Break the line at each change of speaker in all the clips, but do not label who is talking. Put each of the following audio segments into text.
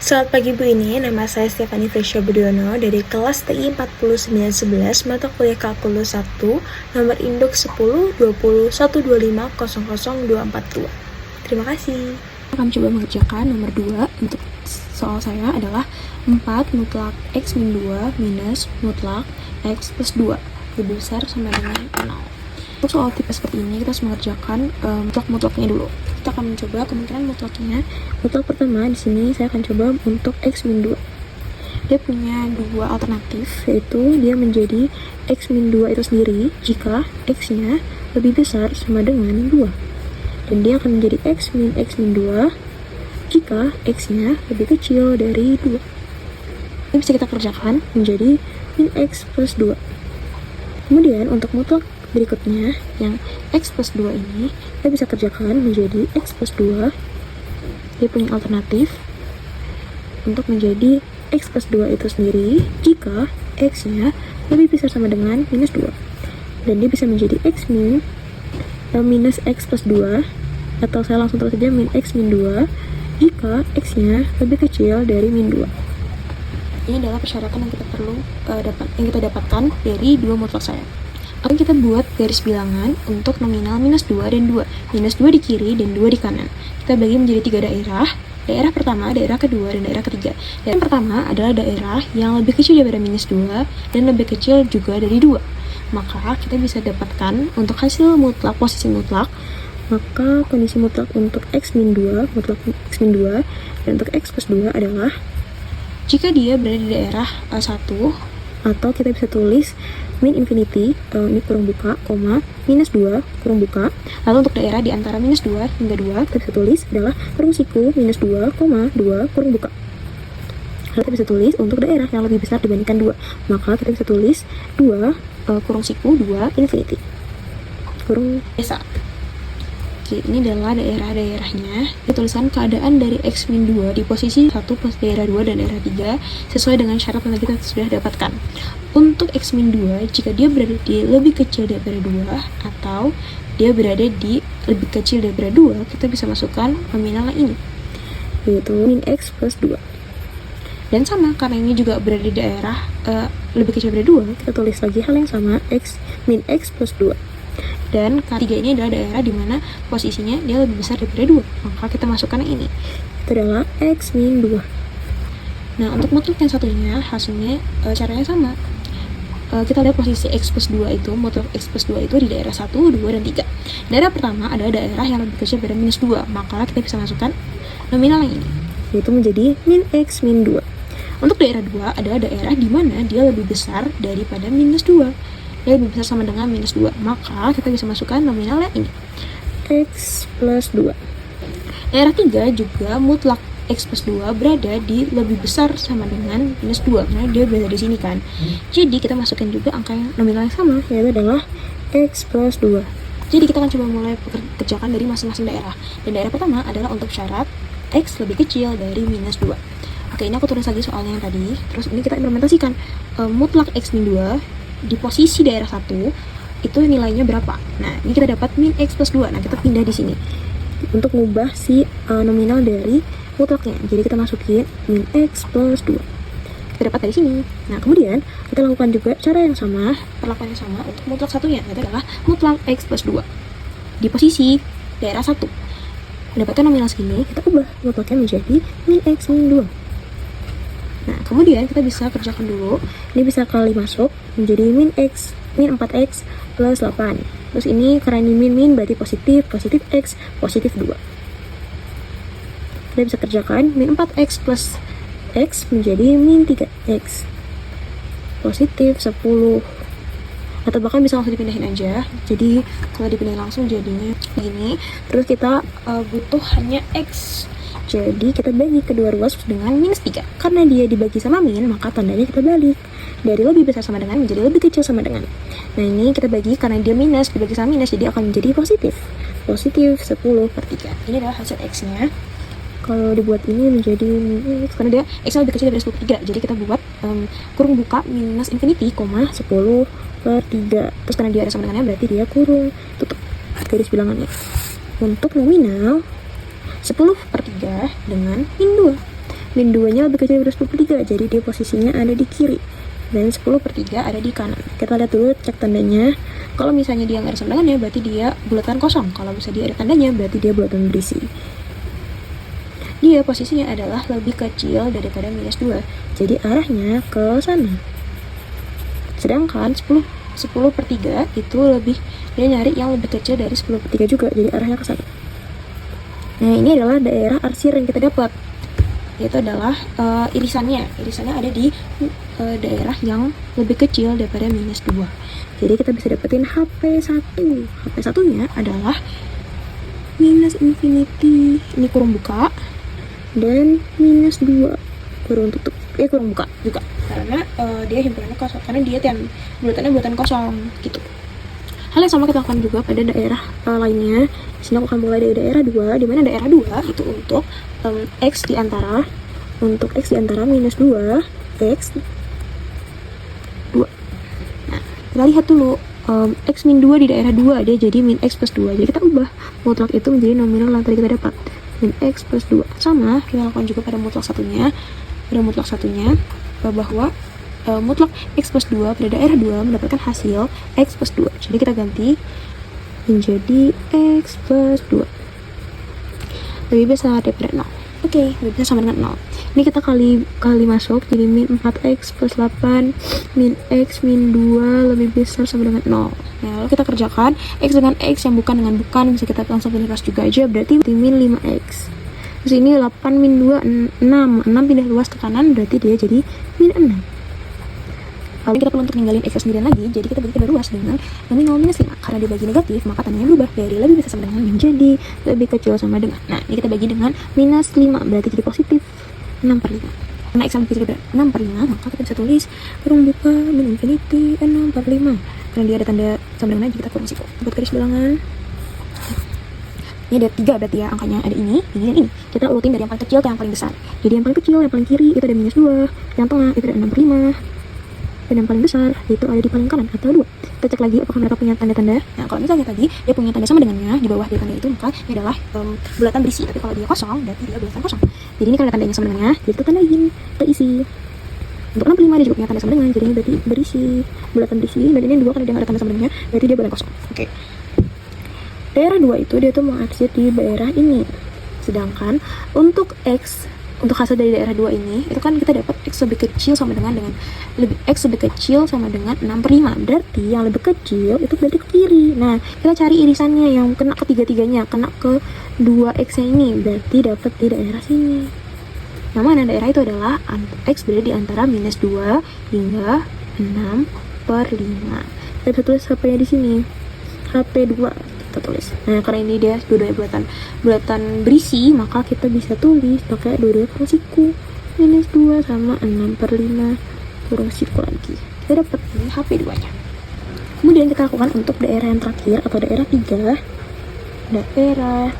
Selamat pagi Bu, ini nama saya Stefani Fresya Budiono dari kelas TI 4911 mata kuliah kalkulus 1 nomor induk 10 20 125 00242. Terima kasih.
Akan coba mengerjakan nomor 2. Untuk soal saya adalah 4 mutlak X min 2 minus mutlak X plus 2 lebih besar sama dengan 0. Untuk soal tipe seperti ini kita harus mengerjakan mutlak-mutlaknya dulu. Kita akan mencoba kemungkinan mutlaknya. Mutlak pertama di sini saya akan coba untuk X min 2. Dia punya dua alternatif, yaitu dia menjadi X min 2 itu sendiri jika X-nya lebih besar sama dengan 2. Dan dia akan menjadi X min 2 jika X-nya lebih kecil dari 2. Ini bisa kita kerjakan menjadi min X plus 2. Kemudian untuk mutlak berikutnya yang X plus 2 ini kita bisa kerjakan menjadi X plus 2. Dia punya alternatif untuk menjadi X plus 2 itu sendiri jika X-nya lebih besar sama dengan minus 2. Dan dia bisa menjadi X min minus X plus 2, atau saya langsung terus saja min X min 2 jika X-nya lebih kecil dari min 2. Ini adalah persyaratan yang kita perlu dapatkan dari dua mutlak saya. Akan kita buat garis bilangan untuk nominal minus 2 dan 2. Minus 2 di kiri dan 2 di kanan. Kita bagi menjadi 3 daerah. Daerah pertama, daerah kedua, dan daerah ketiga. Daerah pertama adalah daerah yang lebih kecil daripada minus 2 dan lebih kecil juga dari 2. Maka kita bisa dapatkan untuk hasil mutlak, posisi mutlak, maka kondisi mutlak untuk X min 2, mutlak X min 2, dan untuk X plus 2 adalah jika dia berada di daerah 1, atau kita bisa tulis min infinity, ini kurung buka, koma, minus 2, kurung buka. Lalu untuk daerah di antara minus 2 hingga 2, kita bisa tulis adalah kurung siku, minus 2, 2, kurung buka. Lalu kita bisa tulis untuk daerah yang lebih besar dibandingkan 2, maka kita bisa tulis 2, kurung siku, 2, infinity, kurung desa. Oke, ini adalah daerah-daerahnya. Dituliskan keadaan dari X min 2 di posisi 1 plus daerah 2 dan daerah 3 sesuai dengan syarat yang kita sudah dapatkan. Untuk X min 2, jika dia berada di lebih kecil daripada 2 atau dia berada di lebih kecil daripada 2, kita bisa masukkan nominalnya ini, yaitu min X plus 2. Dan sama, karena ini juga berada di daerah lebih kecil dari 2, kita tulis lagi hal yang sama, X min X plus 2. Dan ketiga ini adalah daerah di mana posisinya dia lebih besar daripada 2, maka kita masukkan ini, itu adalah X min 2. Nah, untuk mutlak yang satunya hasilnya caranya sama. Kita lihat posisi X plus 2 itu, mutlak X plus 2 itu di daerah 1, 2, dan 3. Daerah pertama adalah daerah yang lebih kecil daripada minus 2, maka kita bisa masukkan nominal yang ini, yaitu menjadi min X min 2. Untuk daerah 2 adalah daerah di mana dia lebih besar daripada minus 2. Dia lebih besar sama dengan minus 2, maka kita bisa masukkan nominalnya ini, X plus 2. Daerah 3 juga mutlak X plus 2 berada di lebih besar sama dengan minus 2, karena dia berada di sini kan. Jadi kita masukkan juga angka yang nominal yang sama, yaitu adalah X plus 2. Jadi kita akan coba mulai kerjakan dari masing-masing daerah. Dan daerah pertama adalah untuk syarat X lebih kecil dari minus 2. Oke, ini aku tulis lagi soalnya yang tadi. Terus ini kita implementasikan mutlak X min 2 di posisi daerah 1 itu nilainya berapa. Nah, ini kita dapat min X plus 2. Nah, kita pindah di sini untuk mengubah si nominal dari mutlaknya. Jadi kita masukin min X plus 2. Kita dapat dari sini. Nah, kemudian kita lakukan juga cara yang sama, perlakuan yang sama untuk mutlak satunya, yaitu adalah mutlak X plus 2 di posisi daerah 1. Mendapatkan nominal segini, kita ubah mutlaknya menjadi min X min 2. Nah, kemudian kita bisa kerjakan dulu. Ini bisa kali masuk menjadi min 4x plus 8. Terus ini karena ini min berarti positif x, positif 2. Kita bisa kerjakan min 4x plus x menjadi min 3x, positif 10. Atau bahkan bisa langsung dipindahin aja. Jadi kalau dipindahin langsung jadinya begini. Terus kita butuh hanya x. Jadi kita bagi kedua ruas dengan minus 3. Karena dia dibagi sama min, maka tandanya kita balik. Dari lebih besar sama dengan menjadi lebih kecil sama dengan. Nah, ini kita bagi karena dia minus, dibagi sama minus, jadi akan menjadi positif. Positif 10 per 3. Ini adalah hasil X-nya. Kalau dibuat ini menjadi min X, karena dia X-nya lebih kecil dari 10 per 3. Jadi kita buat kurung buka minus infinity, 10 per 3. Terus karena dia ada sama dengannya, berarti dia kurung tutup garis bilangannya. Untuk nominal 10 per 3 dengan min 2. min 2-nya lebih kecil dari 10/3, jadi dia posisinya ada di kiri. Dan 10/3 ada di kanan. Kita lihat dulu cek tandanya. Kalau misalnya dia nggak ada sama dengannya, berarti dia bulatan kosong. Kalau misalnya dia ada tandanya, berarti dia bulatan berisi. Dia posisinya adalah lebih kecil daripada minus 2, jadi arahnya ke sana. Sedangkan 10/3 itu dia nyari yang lebih kecil dari 10/3 juga, jadi arahnya ke sana. Nah, ini adalah daerah arsir yang kita dapat. Itu adalah irisannya ada di daerah yang lebih kecil daripada minus 2. Jadi kita bisa dapetin HP1. HP1-nya adalah minus infinity, ini kurung buka, dan minus 2 kurung tutup, kurung buka juga, karena dia himpunannya kosong, karena dia bulatannya kosong gitu. Hal yang sama kita lakukan juga pada daerah lainnya. Di sini aku akan mulai dari daerah 2, di mana daerah 2 itu untuk X di antara minus 2 X 2. Nah, kita lihat dulu X min 2 di daerah 2, dia jadi min X plus 2. Jadi kita ubah mutlak itu menjadi nominal yang tadi kita dapat, min X plus 2. Sama kita lakukan juga pada mutlak satunya bahwa mutlak X plus 2 pada daerah 2 mendapatkan hasil X plus 2. Jadi kita ganti menjadi X plus 2 lebih besar daripada 0. Oke, lebih besar sama dengan 0. Ini kita kali masuk, jadi min 4X plus 8 min X min 2 lebih besar sama dengan 0. Nah, lalu kita kerjakan X dengan X yang bukan dengan bukan, bisa kita langsung pindah ruas juga aja, berarti min 5X. Terus ini 8 min 2 6 pindah ruas ke kanan, berarti dia jadi min 6. Lalu kita perlu untuk ninggalin X sendirian lagi, jadi kita bagi kedua ruas dengan nominal minus 5. Karena dibagi negatif, maka tandanya berubah dari lebih besar sama dengan menjadi lebih kecil sama dengan. Nah, ini kita bagi dengan minus 5, berarti jadi positif 6/5. Karena X lebih kecil dari 6/5, maka kita bisa tulis kurung buka min infinity 6/5. Karena dia ada tanda sama dengan, jadi kita kurung siku. Buat garis bilangan. Ini ada 3 berarti ya angkanya, ada ini, dan ini. Kita urutin dari yang paling kecil ke yang paling besar. Jadi yang paling kecil, yang paling kiri itu ada minus 2, yang tengah itu ada 6/5. Dan yang paling besar itu ada di paling kanan atau 2. Kita cek lagi apakah mereka punya tanda-tanda. Nah, kalau misalnya tadi dia punya tanda sama dengannya di bawah dia tanda itu, maka ini adalah bulatan berisi. Tapi kalau dia kosong, berarti dia bulatan kosong. Jadi ini kan ada tandanya sama dengannya, jadi kita tandain, kita isi. Untuk 6/5 dia juga punya tanda sama dengan, jadi ini berarti berisi, bulatan berisi. Dan ini 2 karena dia nggak ada tanda sama dengannya, berarti dia bulatan kosong. Oke. Daerah 2 itu dia tuh mengarsir di daerah ini. Sedangkan untuk hasil dari daerah 2 ini, itu kan kita dapat X lebih kecil sama dengan X lebih kecil sama dengan 6/5. Berarti yang lebih kecil itu berarti ke kiri. Nah, kita cari irisannya yang kena ke tiga-tiganya, kena ke 2X-nya ini, berarti dapat di daerah sini. Nah, mana daerah itu adalah X berada di antara minus 2 hingga 6/5. Kita bisa tulis HP-nya di sini. HP2 kita tulis. Nah, karena ini dia dua-duanya bulatan berisi, maka kita bisa tulis pakai dua-duanya kurung siku. Minus 2 sama 6/5 kurung siku lagi. Kita dapat ini HP2-nya. Kemudian kita lakukan untuk daerah yang terakhir atau daerah 3. Daerah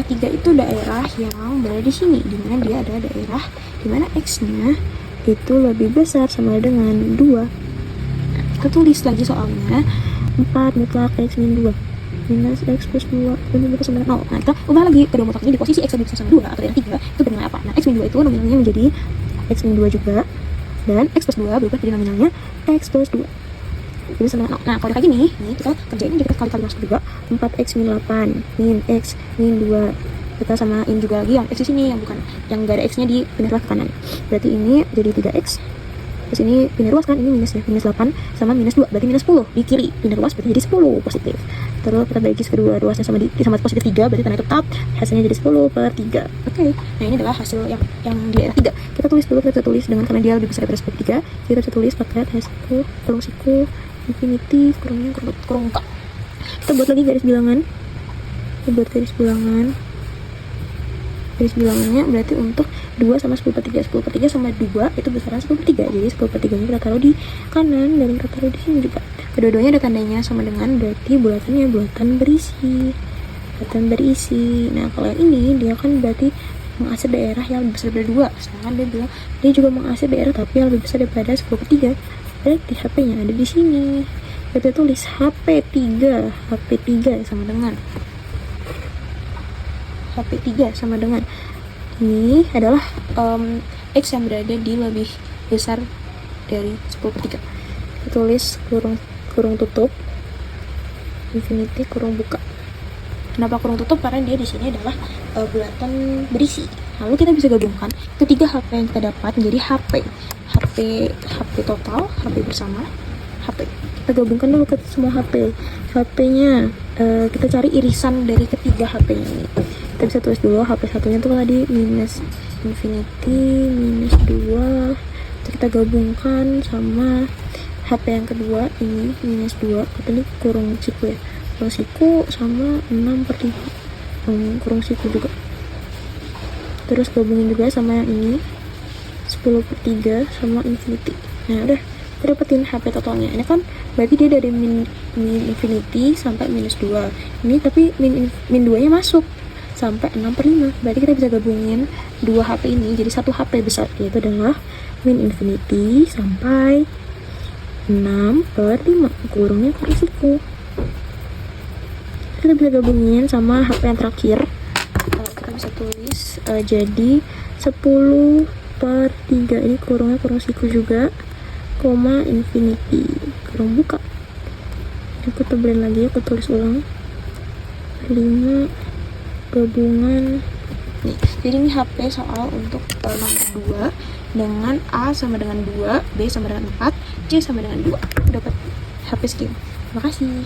3 itu daerah yang berada di sini, dimana dia ada daerah dimana X-nya itu lebih besar sama dengan 2. Kita tulis lagi soalnya 4 mutlak X min 2 minus X plus 2 lebih besar sama dengan 0. Nah, kita ubah lagi kedua mutlak ini di posisi X lebih besar sama 2 atau daerah 3 itu bernilai apa? Nah, X min 2 itu nominalnya menjadi X min 2 juga, dan X plus 2 berubah jadi nominalnya X plus 2 jadi sama dengan 0. Nah, kalau kayak gini, nih kita kerjain, kita kali-kali masuk juga 4X min 8 min X min 2, kita samain juga lagi yang X di sini, yang gak ada X nya di pindah ruas ke kanan, berarti ini jadi 3X. Terus ini pindah ruas kan, ini minus ya, minus 8 sama minus 2, berarti minus 10 di kiri, pindah ruas berarti jadi 10 positif. Terus kita bagi kedua ruasnya sama positif 3, berarti tanda tetap hasilnya jadi 10/3. Oke. Nah, ini adalah hasil yang di daerah 3. Kita tulis dulu, kita tulis dengan, karena dia lebih besar daripada 10/3, kita bisa tulis pakai hasil kurung siku infinity kurung muka. Kita buat lagi garis bilangan. Garis bilangannya berarti untuk 2 sama 10/3 sama 2 itu besaran 10/3, jadi 10/3 nya kita taruh di kanan dan kita taruh di sini juga. Kedua-duanya ada tandanya sama dengan, berarti bulatannya bulatan berisi. Nah, kalau yang ini dia kan berarti mengarsir daerah yang lebih besar daripada 2, sedangkan dia bilang dia juga mengarsir daerah tapi yang lebih besar daripada 10/3, berarti HP-nya ada di sini. Kita tulis HP3 sama dengan ini adalah X yang berada di lebih besar dari 10/3. Kita tulis kurung tutup infinity kurung buka. Kenapa kurung tutup? Karena dia di sini adalah bulatan berisi. Lalu kita bisa gabungkan ketiga HP yang kita dapat menjadi HP total, HP bersama, HP. Kita gabungkan dulu ke semua HP-nya. Kita cari irisan dari ketiga HP ini. Kita bisa tulis dulu HP satunya tuh tadi minus infinity minus 2. Kita gabungkan sama HP yang kedua ini minus 2. Ini kurung siku ya. Kurung siku sama 6/5. Kurung siku juga. Terus gabungin juga sama yang ini 10/3 sama infinity. Nah udah, kita dapetin HP totalnya. Ini kan berarti dia dari min infinity sampai minus 2. Ini tapi min 2 nya masuk sampai 6/5. Berarti kita bisa gabungin 2 HP ini jadi satu HP besar, yaitu adalah min infinity sampai 6/5. Kurungnya kurung siku. Kita bisa gabungin sama HP yang terakhir. Kita bisa tulis jadi 10/3. Ini kurungnya kurung siku juga, koma infinity kurung buka. Aku tebelin lagi, aku tulis ulang 5 gabungan nih. Jadi ini HP soal untuk nomor 2 dengan A sama dengan 2, B sama dengan 4, C sama dengan 2. Dapat HP skim. Terima kasih.